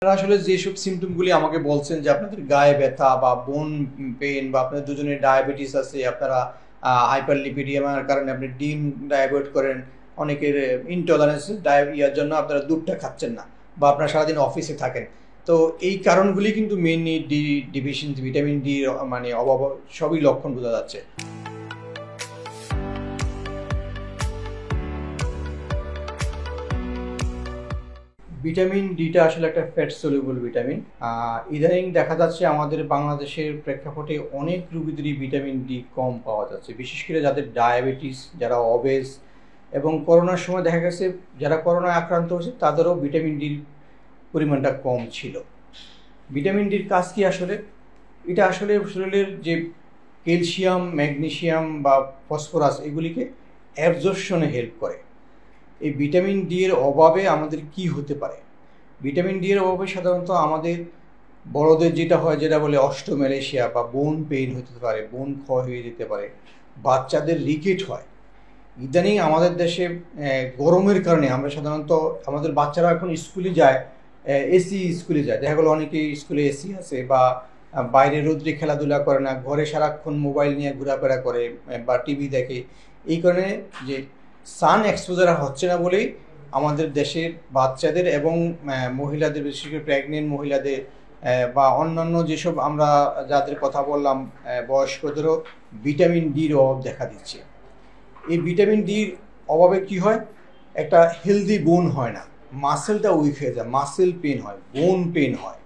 আপনারা আসলে যেসব সিমটমগুলি আমাকে বলছেন যে আপনাদের গায়ে ব্যথা বা বোন পেইন বা আপনাদের দুজনের ডায়াবেটিস আছে, আপনারা হাইপারলিপিডিয়ামের কারণে আপনি ডিম ডায়াবেট করেন, অনেকের ইনটলারেন্স ইয়ার জন্য আপনারা দুধটা খাচ্ছেন না, বা আপনারা সারাদিন অফিসে থাকেন। তো এই কারণগুলি কিন্তু mainly D deficiency, vitamin D মানে অভাব, সবই লক্ষণ বোঝা যাচ্ছে। ভিটামিন ডিটা আসলে একটা ফ্যাট সলিউবল ভিটামিন। ইদানিং দেখা যাচ্ছে আমাদের বাংলাদেশের প্রেক্ষাপটে অনেক রোগীদেরই ভিটামিন ডি কম পাওয়া যাচ্ছে, বিশেষ করে যাদের ডায়াবেটিস, যারা অবেজ, এবং করোনার সময় দেখা গেছে যারা করোনায় আক্রান্ত হয়েছে তাদেরও ভিটামিন ডির পরিমাণটা কম ছিল। ভিটামিন ডির কাজ কি আসলে? এটা আসলে শরীরের যে ক্যালসিয়াম, ম্যাগনেসিয়াম বা ফসফরাস, এগুলিকে অ্যাবজর্পশনে হেল্প করে। এই ভিটামিন ডি এর অভাবে আমাদের কি হতে পারে? ভিটামিন ডি এর অভাবে সাধারণত আমাদের বড়দের যেটা হয়, যেটা বলে অস্টোম্যালেশিয়া বা বোন পেইন হতে পারে, বোন ক্ষয় হয়ে যেতে পারে, বাচ্চাদের রিকেট হয়। ইদানিং আমাদের দেশে গরমের কারণে আমরা সাধারণত, আমাদের বাচ্চারা এখন স্কুলে যায়, এসি স্কুলে যায়, দেখা গেলো অনেকে স্কুলে এসি আছে, বা বাইরে রোদ্রে খেলাধুলা করে না, ঘরে সারাক্ষণ মোবাইল নিয়ে ঘোরাফেরা করে বা টিভি দেখে। এই কারণে যে সান এক্সপোজার হচ্ছে না বলেই আমাদের দেশের বাচ্চাদের এবং মহিলাদের, বিশেষ করে প্রেগনেন্ট মহিলাদের বা অন্যান্য যেসব আমরা যাদের কথা বললাম বয়স্কদেরও ভিটামিন ডির অভাব দেখা দিচ্ছে। এই ভিটামিন ডির অভাবে কি হয়? একটা হেলদি বোন হয় না, মাসেলটা উইক হয়ে যায়, মাসেল পেন হয়, বোন পেন হয়।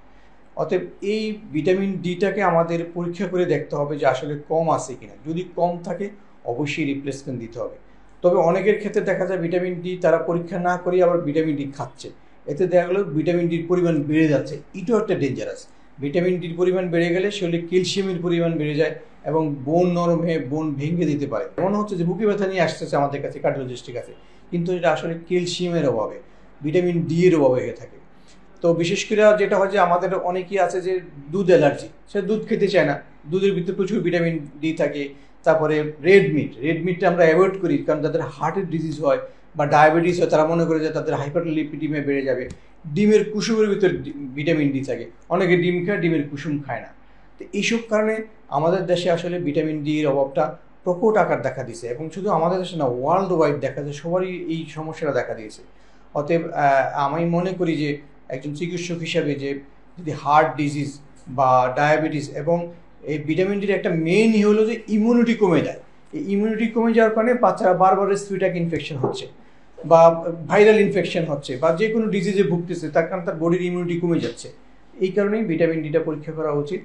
অতএব এই ভিটামিন ডিটাকে আমাদের পরীক্ষা করে দেখতে হবে যে আসলে কম আছে কিনা। যদি কম থাকে অবশ্যই রিপ্লেসমেন্ট দিতে হবে। তবে অনেকের ক্ষেত্রে দেখা যায় ভিটামিন ডি তারা পরীক্ষা না করে আবার ভিটামিন ডি খাচ্ছে, এতে দেখা গেলো ভিটামিন ডির পরিমাণ বেড়ে যাচ্ছে। এটাও একটা ডেঞ্জারাস। ভিটামিন ডির পরিমাণ বেড়ে গেলে শরীরে ক্যালসিয়ামের পরিমাণ বেড়ে যায় এবং বোন নরম হয়ে বোন ভেঙে দিতে পারে। এমন হচ্ছে যে বুকে ব্যথা নিয়ে আসতেছে আমাদের কাছে, কার্ডিওলজিস্টের কাছে, কিন্তু এটা আসলে ক্যালসিয়ামের অভাবে, ভিটামিন ডি এর অভাবে হয়ে থাকে। তো বিশেষ করে যেটা হয় যে আমাদের অনেকেই আছে যে দুধ অ্যালার্জি, সে দুধ খেতে চায় না, দুধের ভিতরে প্রচুর ভিটামিন ডি থাকে। তারপরে রেড মিটটা আমরা অ্যাভয়েড করি, কারণ তাদের হার্টের ডিজিজ হয় বা ডায়াবেটিস হয়, তারা মনে করে যে তাদের হাইপারলিপিডিমিয়া বেড়ে যাবে। ডিমের কুসুমের ভিতরে ভিটামিন ডি থাকে, অনেকে ডিম খায়, ডিমের কুসুম খায় না। তো এইসব কারণে আমাদের দেশে আসলে ভিটামিন ডি এর অভাবটা প্রকট আকার দেখা দিয়েছে, এবং শুধু আমাদের দেশে না, ওয়ার্ল্ড ওয়াইড দেখা যায়, সবারই এই সমস্যাটা দেখা দিয়েছে। অতএব আমি মনে করি যে একজন চিকিৎসক হিসাবে, যে যদি হার্ট ডিজিজ বা ডায়াবেটিস, এবং এই ভিটামিন ডির একটা মেইন হলো যে ইমিউনিটি কমে যায়। এই ইমিউনিটি কমে যাওয়ার কারণে বাচ্চারা বারবার রেসপিরেটরি ইনফেকশন হচ্ছে, বা ভাইরাল ইনফেকশন হচ্ছে, বা যে কোনো ডিজিজে ভুগতেছে, তার কারণে তার বডির ইমিউনিটি কমে যাচ্ছে। এই কারণেই ভিটামিন ডিটা পরীক্ষা করা উচিত,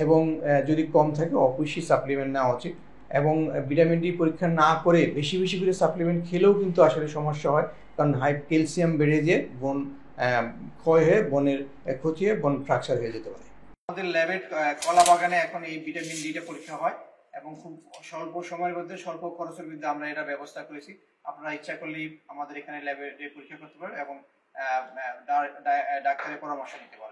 এবং যদি কম থাকে অবশ্যই সাপ্লিমেন্ট নেওয়া উচিত। এবং ভিটামিন ডি পরীক্ষা না করে বেশি বেশি করে সাপ্লিমেন্ট খেলেও কিন্তু আসলে সমস্যা হয়, কারণ হাই ক্যালসিয়াম বেড়ে যেয়ে বোন ক্ষয় হয়ে বনের ক্ষতি হয়ে বন ফ্র্যাকচার হয়ে যেতে পারে। আমাদের ল্যাবের কলা বাগানে এখন এই ভিটামিন ডিটা পরীক্ষা হয়, এবং খুব স্বল্প সময়ের মধ্যে, স্বল্প খরচের মধ্যে আমরা এটা ব্যবস্থা করেছি। আপনারা ইচ্ছা করলেই আমাদের এখানে ল্যাবে পরীক্ষা করতে পারেন এবং ডাক্তারের পরামর্শ নিতে পারেন।